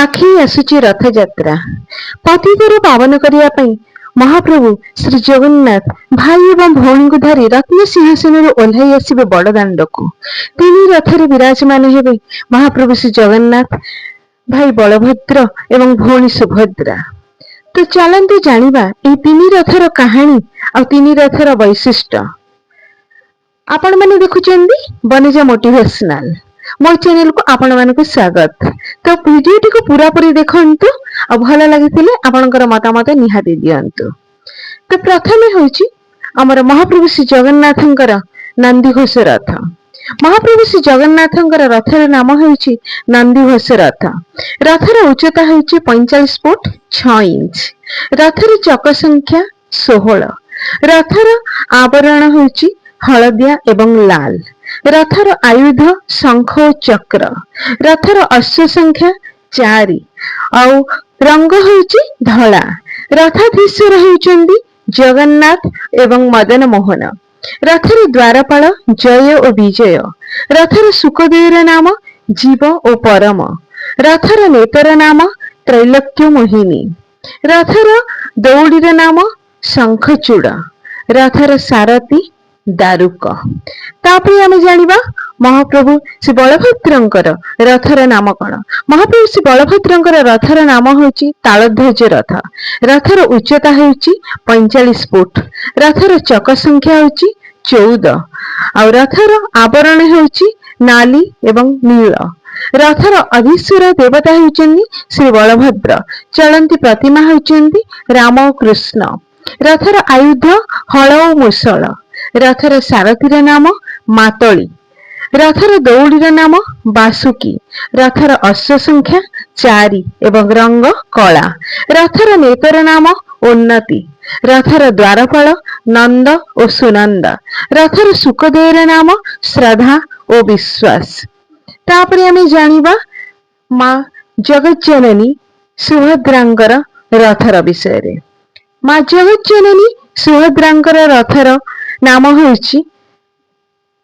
पाखी आसुची रथयात्रा पतितर पावन करने महाप्रभु श्री जगन्नाथ भाई एवं भौणी को धरी रत्न सिंहासन ओह्लाई आसवे बड़दाण्ड को तीन रथरे विराजमान हेबे महाप्रभु श्री जगन्नाथ भाई बलभद्र एवं भौणी सुभद्रा। तो चलतु जानिबा ए तीन रथर कहानी आ तीन रथर वैशिष्ट्य। आपण माने देखुचंदी बनेजा मोटिवेशनल मो चैनल को आपण मानक स्वागत। तो वीडियो टी को पूरा पूरी देखंतु आ भल लागिथिले आपनकर मतामत निहाती दियंतु। तो प्रथमे होची हमर महाप्रभु श्री जगन्नाथंकर नंदीघोष रथ। महाप्रभु श्री जगन्नाथंकर रथर नाम होची नंदीघोष रथ। रथर उच्चता होची 45 फुट 6 इंच। रथर चक संख्या 16। रथर आवरण होची हलदिया एवं लाल। रथर आयुध शंख और चक्र। रथर अश्व संख्या 4 आउ रंग होची धला। रथाधीश्वर होचंदी जगन्नाथ एवं मदन मोहन। रथर द्वारपाल जय और विजय। रथर सुखदेवर नाम जीव और परम। रथर नेतर नाम त्रैलोक्य मोहिनी। रथर दौड़ीर नाम शंखचूड़। रथर सारथी दारुक। तापरे आमे जानिबा महाप्रभु श्री बलभद्रंकर रथर नाम कौन। महाप्रभु श्री बलभद्रंकर रथर नाम होची तालध्वज रथ। रथर उच्चता होची 45 फुट। रथर चक संख्या होची 14 और रथर आवरण होची नाली एवं नील। रथर अधीश्वर देवता होचंदी श्री बलभद्र। चलंती प्रतिमा होचंदी राम और कृष्ण। रथर आयुध हल और मुसल। रथर सारथीर नाम मातली। रथर दौड़ीर नाम बासुकी। रथर अश्व संख्या 4 एवं रंग कला। रथर नेतर नाम उन्नति। रथर द्वारपाल नंद और सुनंद। रथर सुखदेवर नाम श्रद्धा और विश्वास। तापरे आमे जानिबा मां जगज्जननी सुभद्रांकर रथर विषय रे। मां जगज्जननी सुभद्रांकर रथर नाम होची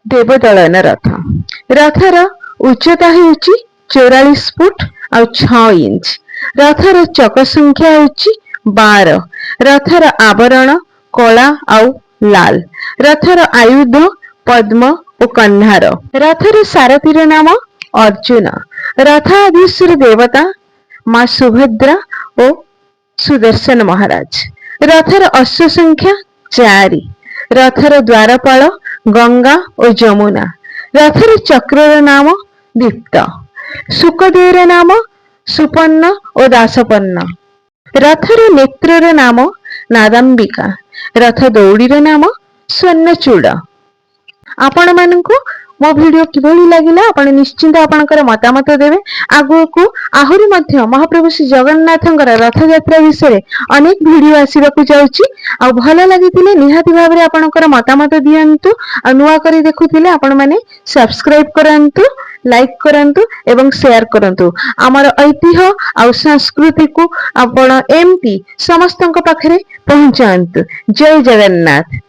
देवदलन रथ। रथर उच्चता होची 44 फुट और 6 इंच। रथर चक संख्या होची 12। रथर आवरण कला और लाल। रथर आयुध पद्म और कन्हार। रथर सारथीर नाम अर्जुन। रथाधीश्वर देवता मां सुभद्रा और सुदर्शन महाराज। रथर अश्व संख्या 4। रथर द्वारपाल गंगा और जमुना। रथर चक्र नाम दीप्त। सुखदेवर नाम सुपन्न और दासपन्न। रथर नेत्र नाम नादाम्बिका। रथ दौड़ीर नाम स्वर्णचूड़। आपण मानकु मो वीडियो किभली लागिला आपण निश्चिंत आपणकर मतामत देबे। आगु को आहुरी मध्य महाप्रभु श्री जगन्नाथंकर रथ यात्रा विषय अनेक वीडियो आसीबाकू जाउची। आ भल लागितिले निहाती भाबरे आपणकर मतामत दियंतु। आ नुवा करी देखुतिले आपण माने सब्सक्राइब करंतु, लाइक करंतु एवं शेयर करंतु। हमर ऐतिह्य आ संस्कृति को आपण एमपी समस्तक पाखरे पहुंचांतु। जय जगन्नाथ।